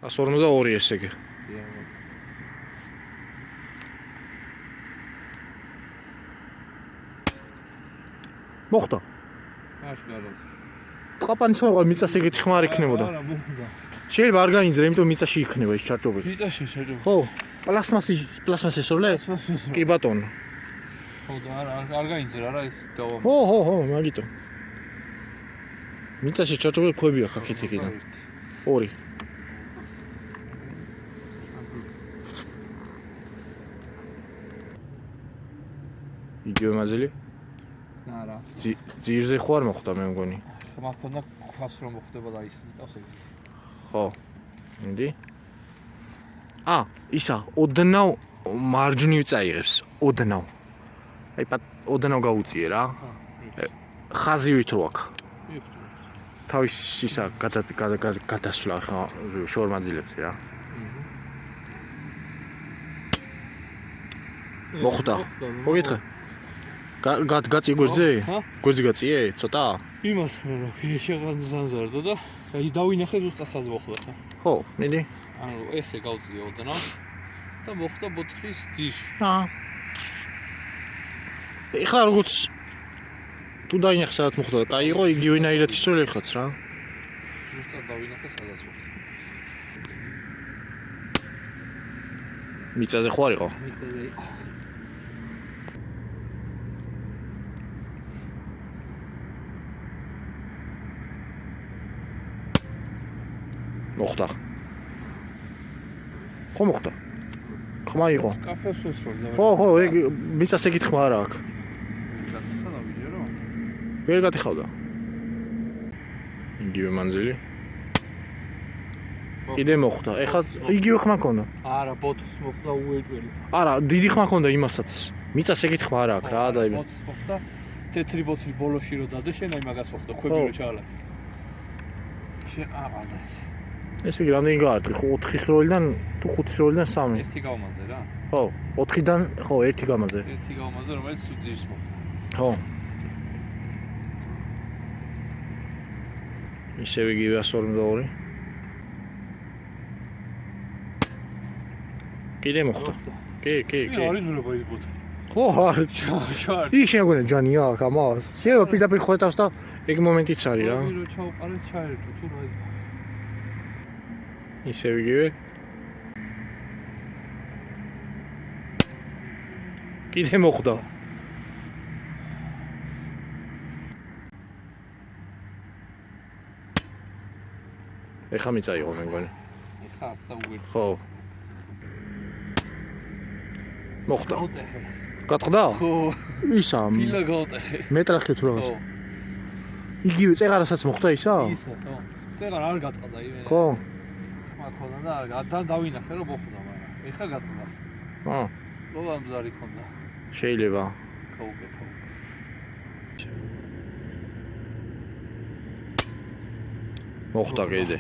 152 ესე იგი. მოხდა. ყაპანის მოყვა მიწას ეგეთი ხმა არ იქნებოდა. შეიძლება არ გაინძრე, იმიტომ მიწაში იქნება ეს ჩარჭობი. მიწაში ჩარჭობი. ხო, პლასმასის სოლე? კი ბატონო. ხო და არ გაინძრე არა ეს დავა. ხო, მაგიტო. მიწაში ჩარჭობი ქვები აქვს აქეთ იქიდან. 2. იგივე მაზელი? არა. ძირზე ხო არ მოხდა მე მგონი. მაგ ქონდა ქვას რომ მოხდება და ის ნიტავს ეგ. ხო. მინდი. ისა, ოდნავ მარჯვნივ წაიღებს, ოდნავ. აი ოდნავ გაუწიე რა. ხაზივით რო აქ. თავის ისა გადასვლა ხა შორმაძილებს რა. მოხდა. მოგითხე. გაწი გვერდზე? გვერდზე გაწიე? ცოტა? იმას ხარ შეღანზარდო და აი დავინახე ზუსტად სად მოხდა ხა. ხო, მინდი. ანუ ესე გავწიე ოდნავ და მოხდა ბოთლის ძირში. ეხლა როგორც თუ დაინახე სადაც მოხდა და კაი იყო, იგივენაირად ისროლე ეხლაც რა. ზუსტად დავინახე სადაც მოხდა. მიწაზე ხო არ იყო? მიწაზე იყო. მოხდა. ხო მოხდა. ხმა იყო. კაფეს ვესროლ. ხო, ეგ მიწას ეგით ხმა არა აქვს. ვერ გატეხავდა. იგივე მანძილი. კიდე მოხდა. ეხლა იგივე ხმა ქონდა. არა, ბოთს მოხდა უეჭველი. არა, დიდი ხმა ქონდა იმასაც. მიწას ეგით ხმა არა აქვს რა და იმ. ბოთს მოხდა. თეთრი ბოთლი ბოლოში რო დადე, შენ აი მაგას მოხდა, ქვები რო ჩაალა. შეაყადა. ეს იგი რამდენი გაარტყი? 4 სროლიდან თუ 5 სროლიდან 3. ერთი გავმაზე რა. ხო, 4-დან ხო, 1 გამაზე. ერთი გავმაზე, რომელიც ძირს მოხდა. ხო. ისევ იგივე 152. კიდე მოხდა. კი. არის ზურება ის ბოთლი. ხო, არ ჩარ. ის შეგონა ჯანია აქ ამას. შეიძლება პირდაპირ ხვეთავს და ეგ მომენტიც არის რა. რო ჩაუყარეს ჩაერჩო თუ რა. ისევ იგივე. კიდე მოხდა. ეხა მიწაიღო მე მგონი. ეხა და უგერ. ხო. მოხდა. გაუტეხე. გატყდა? ხო. ისა. ფილა გაუტეხე. მეტრახე თუ რაღაც. იგივე წეღარასაც მოხდა ისა? ისა, ხო. წეღარა არ გატყდა იმენ. ხო. მაქონდა და არ დავინახე რომ მოხდა, მაგრამ ეხა გატყდა. ლოლამზარი ქონდა. შეიძლება. გაუკეთო. მოხდა კიდე.